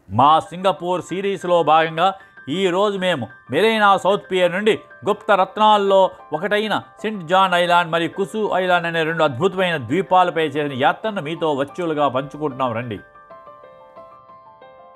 మా సింగపూర్ సిరీస్లో భాగంగా ఈరోజు మేము మెరీనా సౌత్ పియర్ నుండి గుప్త రత్నాల్లో ఒకటైన సెయింట్ జాన్ ఐలాండ్ మరియు కుసు ఐలాండ్ అనే రెండు అద్భుతమైన ద్వీపాలపై చేసిన యాత్రను మీతో వర్చువల్గా పంచుకుంటున్నాం రండి.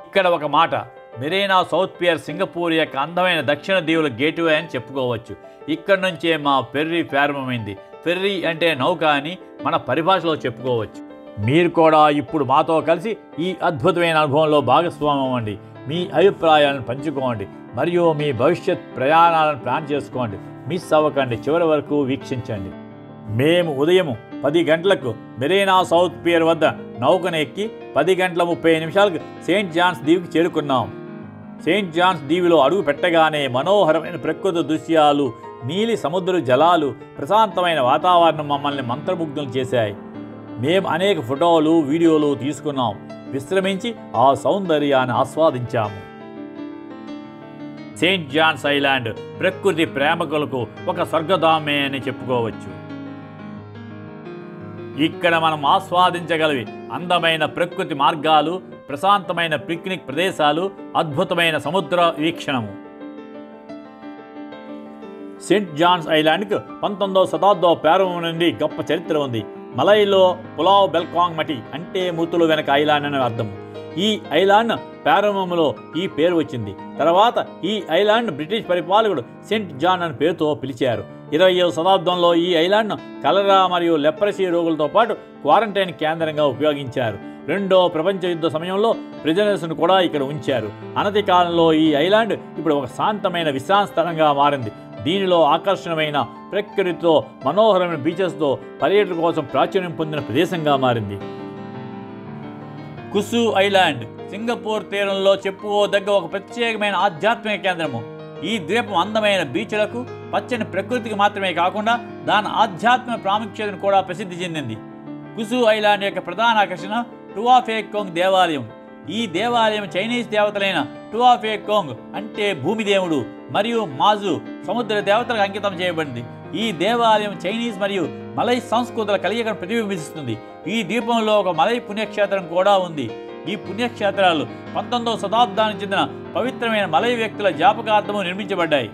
ఇక్కడ ఒక మాట, మెరీనా సౌత్ పియర్ సింగపూర్ యొక్క అందమైన దక్షిణ దీవుల గేట్వే అని చెప్పుకోవచ్చు. ఇక్కడ నుంచే మా ఫెర్రీ ప్రారంభమైంది. ఫెర్రీ అంటే నౌక అని మన పరిభాషలో చెప్పుకోవచ్చు. మీరు కూడా ఇప్పుడు మాతో కలిసి ఈ అద్భుతమైన అనుభవంలో భాగస్వామ్యం అవ్వండి. మీ అభిప్రాయాలను పంచుకోండి మరియు మీ భవిష్యత్ ప్రయాణాలను ప్లాన్ చేసుకోండి. మిస్ అవ్వకండి, చివరి వరకు వీక్షించండి. మేము ఉదయం 10 గంటలకు మెరీనా సౌత్ పియర్ వద్ద నౌకను ఎక్కి 10 గంటల 30 నిమిషాలకు సెయింట్ జాన్స్ దీవికి చేరుకున్నాం. సెయింట్ జాన్స్ దీవిలో అడుగు పెట్టగానే మనోహరమైన ప్రకృతి దృశ్యాలు, నీలి సముద్ర జలాలు, ప్రశాంతమైన వాతావరణం మమ్మల్ని మంత్రముగ్ధులు చేశాయి. మేము అనేక ఫోటోలు, వీడియోలు తీసుకున్నాం. విశ్రమించి ఆ సౌందర్యాన్ని ఆస్వాదించాము. సెయింట్ జాన్స్ ఐలాండ్ ప్రకృతి ప్రేమికులకు ఒక స్వర్గధామే అని చెప్పుకోవచ్చు. ఇక్కడ మనం ఆస్వాదించగలివి అందమైన ప్రకృతి మార్గాలు, ప్రశాంతమైన పిక్నిక్ ప్రదేశాలు, అద్భుతమైన సముద్ర వీక్షణము. సెయింట్ జాన్స్ ఐలాండ్కు 19వ శతాబ్దం ప్రారంభం నుండి గొప్ప చరిత్ర ఉంది. మలైలో పులావ్ బెల్కాంగ్ మటి అంటే మూతులు వెనక ఐలాండ్ అనే అర్థం. ఈ ఐలాండ్ ప్రారంభంలో ఈ పేరు వచ్చింది. తర్వాత ఈ ఐలాండ్ బ్రిటిష్ పరిపాలకుడు సెయింట్ జాన్ అని పేరుతో పిలిచారు. 20వ శతాబ్దంలో ఈ ఐలాండ్ను కలరా మరియు లెప్రసీ రోగులతో పాటు క్వారంటైన్ కేంద్రంగా ఉపయోగించారు. రెండో ప్రపంచ యుద్ధ సమయంలో ప్రిజనర్స్ను కూడా ఇక్కడ ఉంచారు. అనతి కాలంలో ఈ ఐలాండ్ ఇప్పుడు ఒక శాంతమైన విశ్రాంతి స్థలంగా మారింది. దీనిలో ఆకర్షణమైన ప్రకృతితో, మనోహరమైన బీచెస్తో పర్యాటకుల కోసం ప్రాచుర్యం పొందిన ప్రదేశంగా మారింది. కుసు ఐలాండ్ సింగపూర్ తీరంలో చెప్పుకోదగ్గ ఒక ప్రత్యేకమైన ఆధ్యాత్మిక కేంద్రము. ఈ ద్వీపం అందమైన బీచ్లకు, పచ్చని ప్రకృతికి మాత్రమే కాకుండా దాని ఆధ్యాత్మిక ప్రాముఖ్యతను కూడా ప్రసిద్ధి చెందింది. కుసు ఐలాండ్ యొక్క ప్రధాన ఆకర్షణ టువా ఫే కోంగ్ దేవాలయం. ఈ దేవాలయం చైనీస్ దేవతలైన టువా ఫే కోంగ్ అంటే భూమి దేవుడు మరియు మాజు సముద్ర దేవతలకు అంకితం చేయబడింది. ఈ దేవాలయం చైనీస్ మరియు మలై సంస్కృతుల కలయికను ప్రతిబింబిస్తుంది. ఈ ద్వీపంలో ఒక మలై పుణ్యక్షేత్రం కూడా ఉంది. ఈ పుణ్యక్షేత్రాలు 19వ శతాబ్దానికి చెందిన పవిత్రమైన మలై వ్యక్తుల జ్ఞాపకార్థము నిర్మించబడ్డాయి.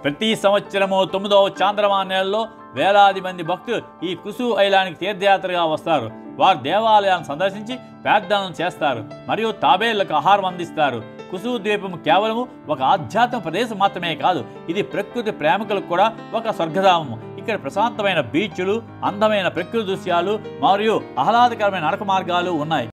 ప్రతి సంవత్సరము 9వ చాంద్రమాన నెలలో వేలాది మంది భక్తులు ఈ కుసు ఐలాండ్కి తీర్థయాత్రగా వస్తారు. వారు దేవాలయాలను సందర్శించి ప్రార్థనలు చేస్తారు మరియు తాబేళ్లకు ఆహారం అందిస్తారు. కుసు ద్వీపం కేవలం ఒక ఆధ్యాత్మిక ప్రదేశం మాత్రమే కాదు, ఇది ప్రకృతి ప్రేమికులకు కూడా ఒక స్వర్గధామము. ఇక్కడ ప్రశాంతమైన బీచ్లు, అందమైన ప్రకృతి దృశ్యాలు మరియు ఆహ్లాదకరమైన నడక మార్గాలు ఉన్నాయి.